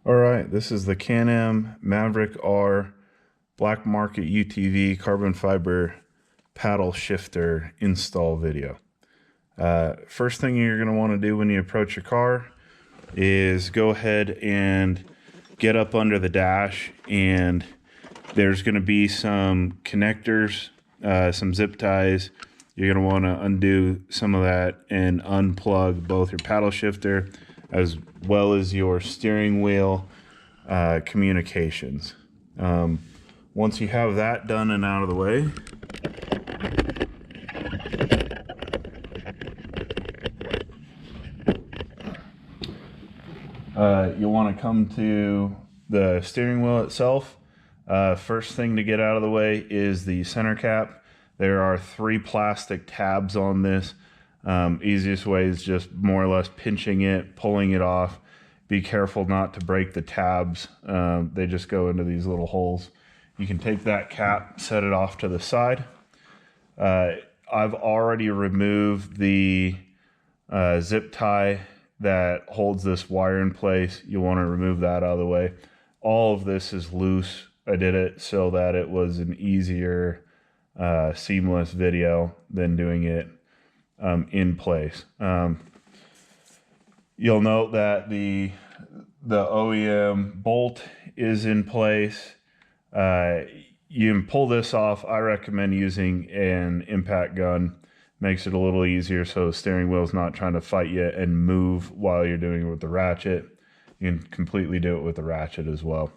All right, this is the Can-Am Maverick R Black Market UTV carbon fiber paddle shifter install video. First thing you're going to want to do when you approach your car is go ahead and get up under the dash, and there's going to be some connectors, some zip ties. You're going to want to undo some of that and unplug both your paddle shifter as well as your steering wheel communications. Once you have that done and out of the way, you'll want to come to the steering wheel itself. First thing to get out of the way is the center cap. There are 3 plastic tabs on this. Easiest way is just more or less pinching it, pulling it off. Be careful not to break the tabs. They just go into these little holes. You can take that cap, set it off to the side. I've already removed the zip tie that holds this wire in place. You want to remove that out of the way. All of this is loose. I did it so that it was an easier, seamless video than doing it in place. You'll note that the OEM bolt is in place. You can pull this off. I recommend using an impact gun. Makes it a little easier so the steering wheel is not trying to fight you and move while you're doing it with the ratchet. You can completely do it with the ratchet as well.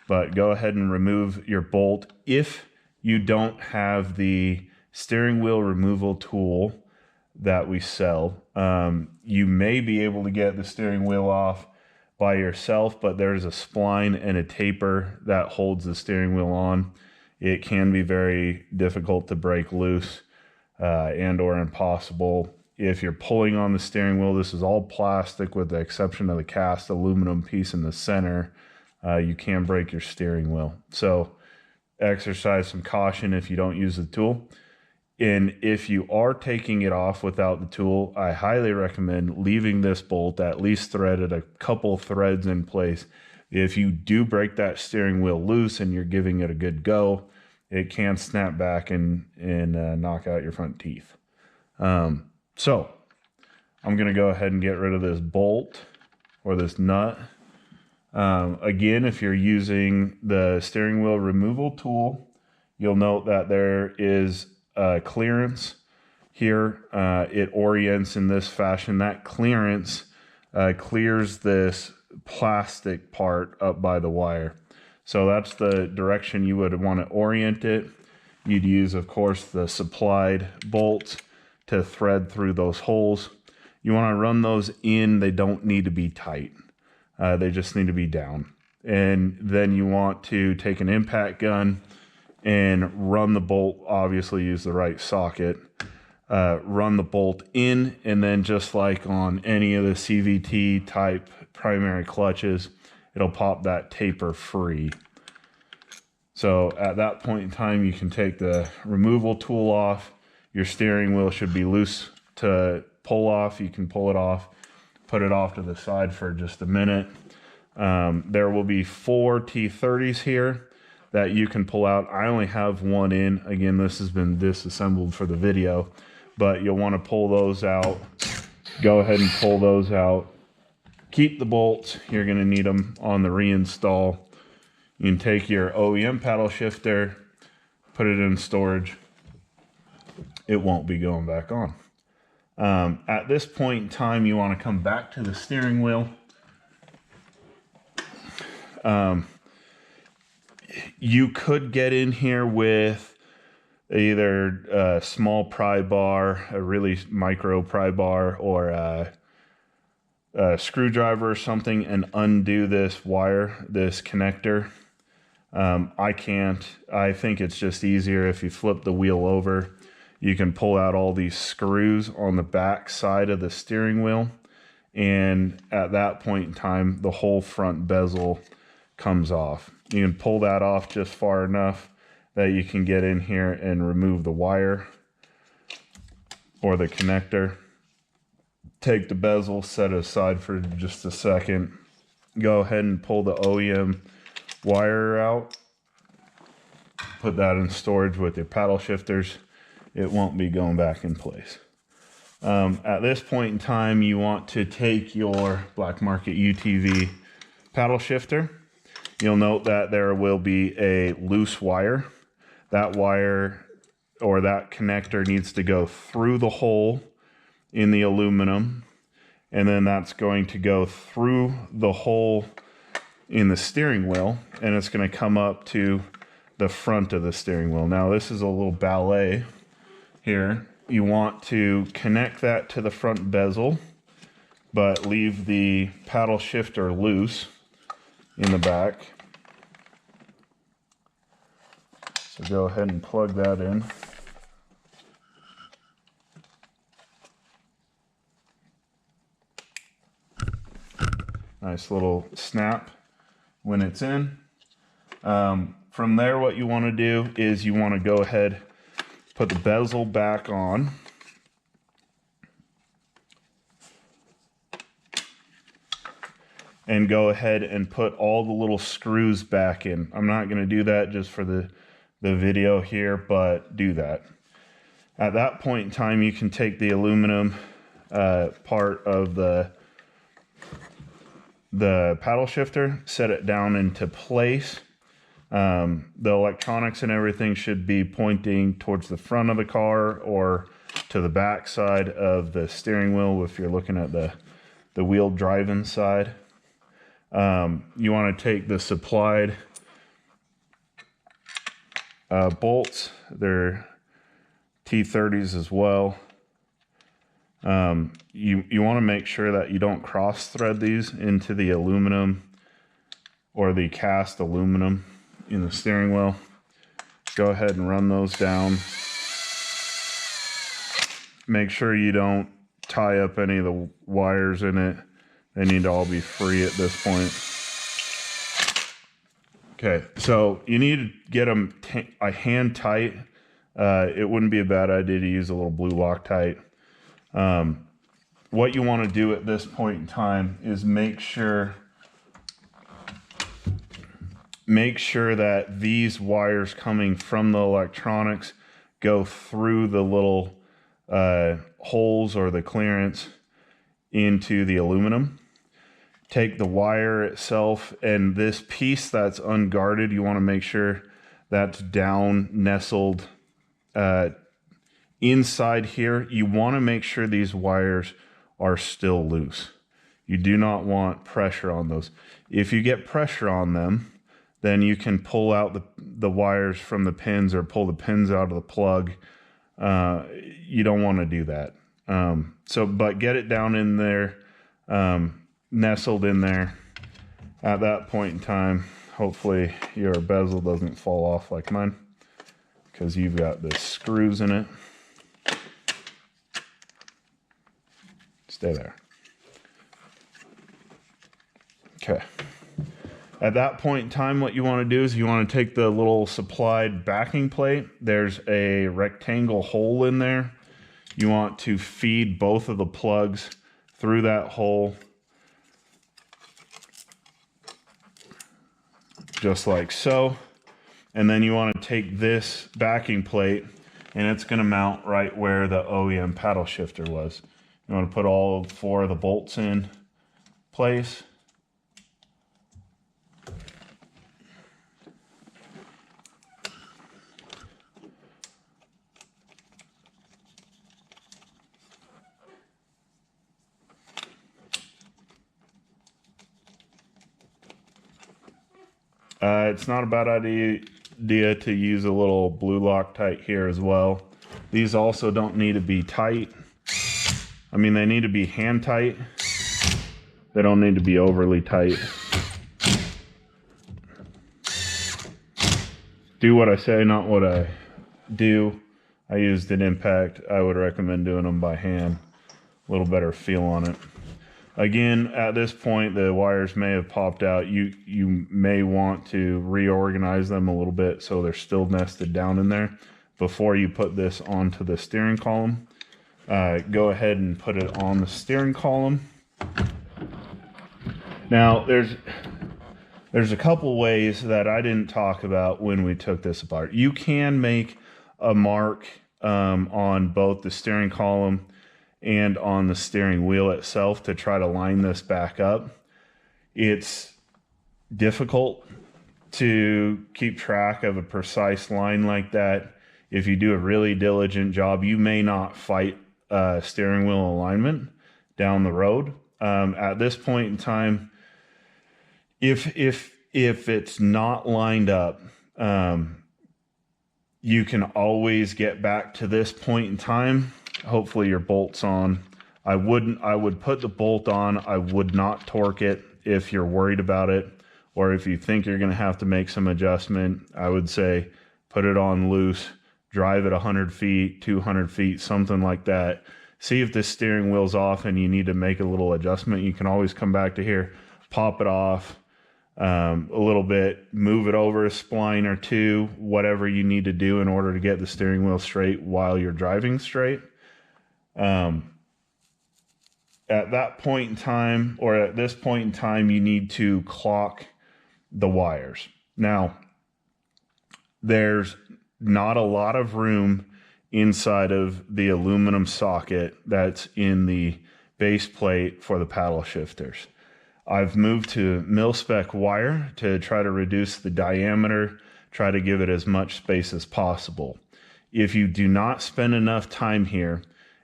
But go ahead and remove your bolt. If you don't have the steering wheel removal tool that we sell, you may be able to get the steering wheel off by yourself, but there's a spline and a taper that holds the steering wheel on. It can be very difficult to break loose and or impossible. If you're pulling on the steering wheel, this is all plastic with the exception of the cast aluminum piece in the center. You can break your steering wheel. So exercise some caution if you don't use the tool. And if you are taking it off without the tool, I highly recommend leaving this bolt at least threaded, a couple threads in place. If you do break that steering wheel loose and you're giving it a good go, it can snap back and knock out your front teeth. So I'm going to go ahead and get rid of this bolt or this nut. Again, if you're using the steering wheel removal tool, you'll note that there is clearance here. It orients in this fashion. That clearance clears this plastic part up by the wire. So that's the direction you would want to orient it. You'd use, of course, the supplied bolts to thread through those holes. You want to run those in. They don't need to be tight. They just need to be down. And then you want to take an impact gun and run the bolt, obviously use the right socket, run the bolt in, and then just like on any of the CVT type primary clutches, it'll pop that taper free. So at that point in time, you can take the removal tool off. Your steering wheel should be loose to pull off. You can pull it off, put it off to the side for just a minute. There will be 4 T30s here that you can pull out. I only have one in. Again, this has been disassembled for the video, but you'll want to pull those out. Go ahead and pull those out. Keep the bolts. You're going to need them on the reinstall. You can take your OEM paddle shifter, put it in storage. It won't be going back on. At this point in time, you want to come back to the steering wheel. You could get in here with either a small pry bar, a really micro pry bar, or a screwdriver or something and undo this wire, this connector. I can't. I think it's just easier if you flip the wheel over. You can pull out all these screws on the back side of the steering wheel, and at that point in time, the whole front bezel comes off. You can pull that off just far enough that you can get in here and remove the wire or the connector. Take the bezel, set it aside for just a second, go ahead and pull the OEM wire out. Put that in storage with your paddle shifters. It won't be going back in place. At this point in time, you want to take your Black Market UTV paddle shifter. You'll note that there will be a loose wire. That wire or that connector needs to go through the hole in the aluminum, and then that's going to go through the hole in the steering wheel, and it's going to come up to the front of the steering wheel. Now this is a little ballet here. You want to connect that to the front bezel, but leave the paddle shifter loose in the back. So go ahead and plug that in. Nice little snap when it's in. From there, what you want to do is you want to go ahead, put the bezel back on. And go ahead and put all the little screws back in. I'm not going to do that just for the video here, but do that. At that point in time, you can take the aluminum part of the paddle shifter, set it down into place. The electronics and everything should be pointing towards the front of the car or to the back side of the steering wheel if you're looking at the wheel driving side. You want to take the supplied bolts. They're T30s as well. You want to make sure that you don't cross thread these into the aluminum or the cast aluminum in the steering wheel. Go ahead and run those down. Make sure you don't tie up any of the wires in it. They need to all be free at this point. Okay, so you need to get them hand tight. It wouldn't be a bad idea to use a little blue Loctite. What you want to do at this point in time is make sure that these wires coming from the electronics go through the little holes or the clearance into the aluminum. Take the wire itself, and this piece that's unguarded, you want to make sure that's down nestled inside here. You want to make sure these wires are still loose. You do not want pressure on those. If you get pressure on them, then you can pull out the wires from the pins or pull the pins out of the plug. You don't want to do that. But get it down in there, nestled in there. At that point in time, hopefully your bezel doesn't fall off like mine, because you've got the screws in it. Stay there. Okay. At that point in time, what you want to do is you want to take the little supplied backing plate. There's a rectangle hole in there. You want to feed both of the plugs through that hole, just like so. And then you want to take this backing plate, and it's going to mount right where the OEM paddle shifter was. You want to put all 4 of the bolts in place. It's not a bad idea to use a little blue Loctite here as well. These also don't need to be tight. I mean, they need to be hand tight. They don't need to be overly tight. Do what I say, not what I do. I used an impact. I would recommend doing them by hand. A little better feel on it. Again, at this point, the wires may have popped out. You may want to reorganize them a little bit so they're still nested down in there before you put this onto the steering column. Go ahead and put it on the steering column. Now, there's a couple ways that I didn't talk about when we took this apart. You can make a mark on both the steering column and on the steering wheel itself to try to line this back up. It's difficult to keep track of a precise line like that. If you do a really diligent job, you may not fight steering wheel alignment down the road. At this point in time, if it's not lined up, you can always get back to this point in time. Hopefully your bolt's on. I would put the bolt on. I would not torque it if you're worried about it, or if you think you're going to have to make some adjustment. I would say put it on loose, drive it 100 feet, 200 feet, something like that. See if the steering wheel's off and you need to make a little adjustment. You can always come back to here, pop it off a little bit, move it over a spline or two, whatever you need to do in order to get the steering wheel straight while you're driving straight. At that point in time, or at this point in time, you need to clock the wires. Now, there's not a lot of room inside of the aluminum socket that's in the base plate for the paddle shifters. I've moved to mil-spec wire to try to reduce the diameter, try to give it as much space as possible. If you do not spend enough time here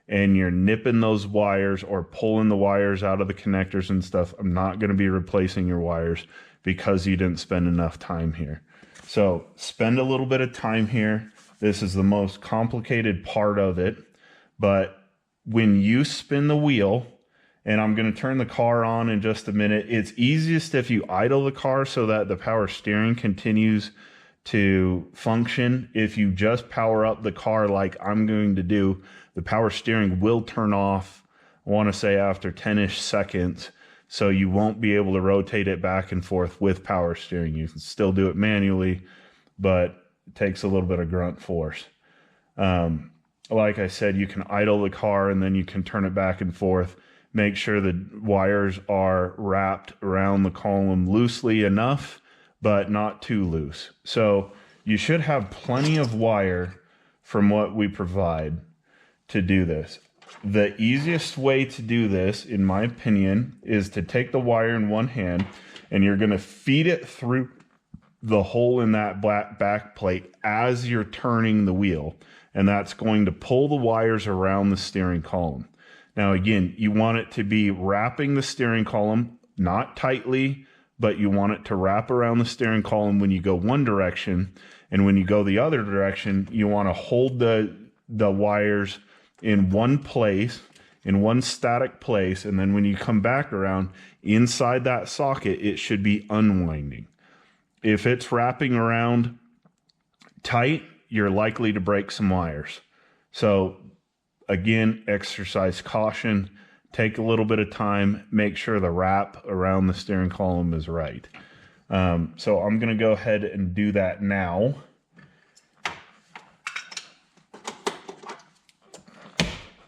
and you're nipping those wires or pulling the wires out of the connectors and stuff, I'm not going to be replacing your wires because you didn't spend enough time here. So spend a little bit of time here. This is the most complicated part of it, but when you spin the wheel, and I'm going to turn the car on in just a minute, it's easiest if you idle the car so that the power steering continues to function. If you just power up the car like I'm going to do, the power steering will turn off, I want to say after 10-ish seconds, so you won't be able to rotate it back and forth with power steering. You can still do it manually, but it takes a little bit of grunt force. Like I said, you can idle the car and then you can turn it back and forth. Make sure the wires are wrapped around the column loosely enough, but not too loose. So you should have plenty of wire from what we provide to do this. The easiest way to do this, in my opinion, is to take the wire in one hand and you're going to feed it through the hole in that black back plate as you're turning the wheel. And that's going to pull the wires around the steering column. Now, again, you want it to be wrapping the steering column, not tightly, but you want it to wrap around the steering column when you go one direction. And when you go the other direction, you want to hold the wires in one place, in one static place. And then when you come back around inside that socket, it should be unwinding. If it's wrapping around tight, you're likely to break some wires. So again, exercise caution, take a little bit of time, make sure the wrap around the steering column is right. So I'm going to go ahead and do that now.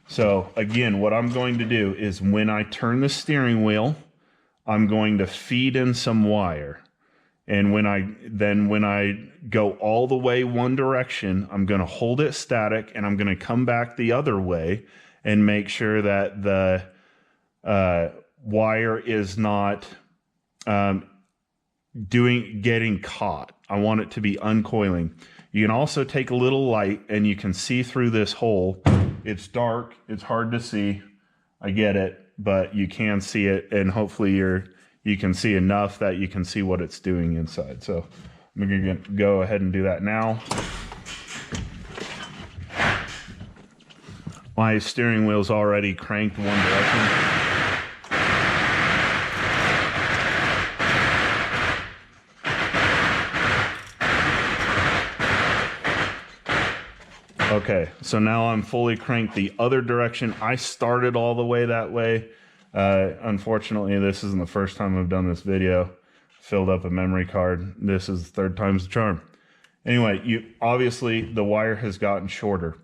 So again, what I'm going to do is when I turn the steering wheel, I'm going to feed in some wire. And when I go all the way one direction, I'm going to hold it static and I'm going to come back the other way and make sure that the wire is not getting caught. I want it to be uncoiling. You can also take a little light and you can see through this hole. It's dark. It's hard to see. I get it, but you can see it, and hopefully you can see enough that you can see what it's doing inside. So I'm going to go ahead and do that now. My steering wheel's already cranked one direction. Okay, so now I'm fully cranked the other direction. I started all the way that way. Unfortunately, this isn't the first time I've done this video. Filled up a memory card. This is the third time's the charm. Anyway, obviously the wire has gotten shorter.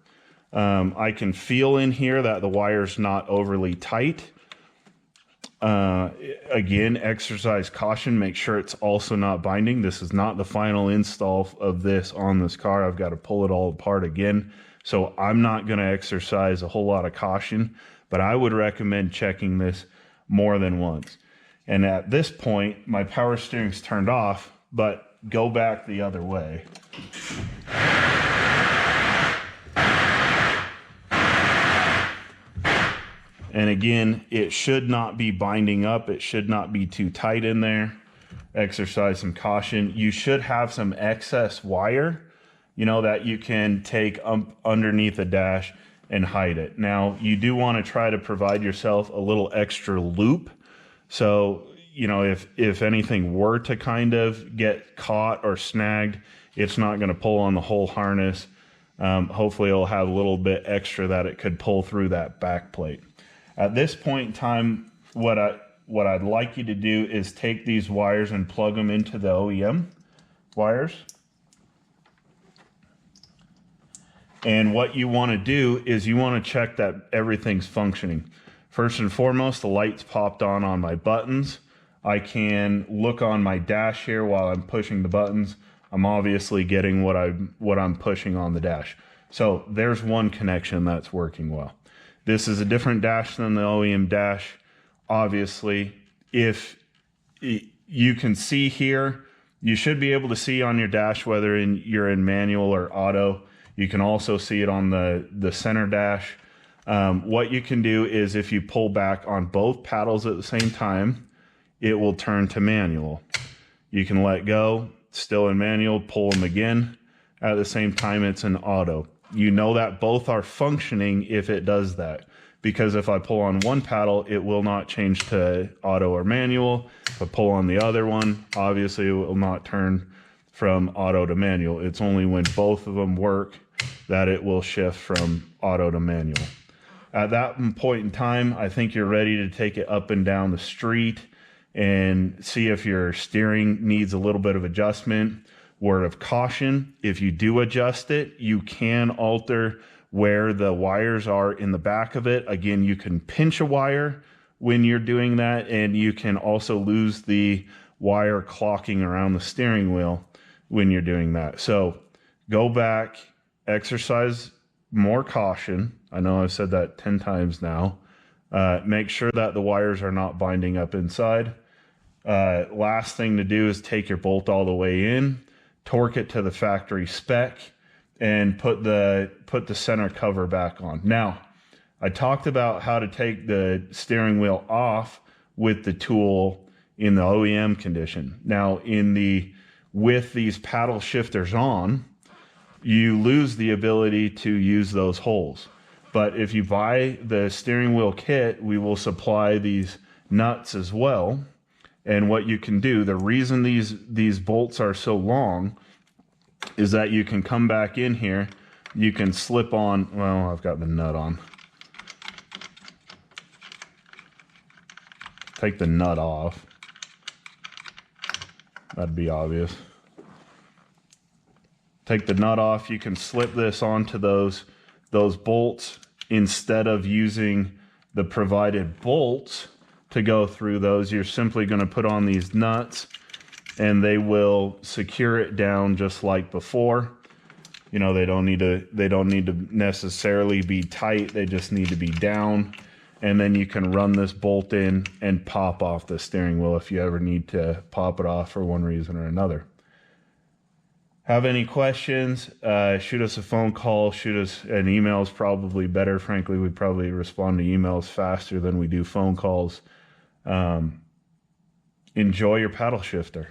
I can feel in here that the wire's not overly tight. again, exercise caution. Make sure it's also not binding. This is not the final install of this on this car. I've got to pull it all apart again. So I'm not going to exercise a whole lot of caution, but I would recommend checking this more than once. And at this point, my power steering's turned off, but go back the other way. And again, it should not be binding up. It should not be too tight in there. Exercise some caution. You should have some excess wire, you know, that you can take underneath the dash and hide it. Now, you do want to try to provide yourself a little extra loop. So, you know, if anything were to kind of get caught or snagged, it's not going to pull on the whole harness. Hopefully it'll have a little bit extra that it could pull through that back plate. At this point in time, what I'd like you to do is take these wires and plug them into the OEM wires. And what you want to do is you want to check that everything's functioning. First and foremost, the lights popped on my buttons. I can look on my dash here while I'm pushing the buttons. I'm obviously getting what I'm pushing on the dash. So there's one connection that's working well. This is a different dash than the OEM dash. Obviously, if you can see here, you should be able to see on your dash whether you're in manual or auto. You can also see it on the center dash. What you can do is if you pull back on both paddles at the same time, it will turn to manual. You can let go, still in manual, pull them again. At the same time, it's in auto. You know that both are functioning if it does that, because if I pull on one paddle, it will not change to auto or manual. If I pull on the other one, obviously it will not turn from auto to manual. It's only when both of them work that it will shift from auto to manual. At that point in time, I think you're ready to take it up and down the street and see if your steering needs a little bit of adjustment. Word of caution, if you do adjust it, you can alter where the wires are in the back of it. Again, you can pinch a wire when you're doing that, and you can also lose the wire clocking around the steering wheel when you're doing that. So go back, exercise more caution. I know I've said that 10 times now. Make sure that the wires are not binding up inside. Last thing to do is take your bolt all the way in, torque it to the factory spec, and put the center cover back on. Now, I talked about how to take the steering wheel off with the tool in the OEM condition. Now, with these paddle shifters on, you lose the ability to use those holes. But if you buy the steering wheel kit, we will supply these nuts as well. And what you can do, the reason these bolts are so long is that you can come back in here, you can slip on, well, I've got the nut on. Take the nut off. That'd be obvious. Take the nut off, you can slip this onto those bolts instead of using the provided bolts to go through those. You're simply going to put on these nuts and they will secure it down just like before. You know, they don't need to necessarily be tight, they just need to be down. And then you can run this bolt in and pop off the steering wheel if you ever need to pop it off for one reason or another. Have any questions, shoot us a phone call, shoot us an email is probably better. Frankly, we probably respond to emails faster than we do phone calls. Enjoy your paddle shifter.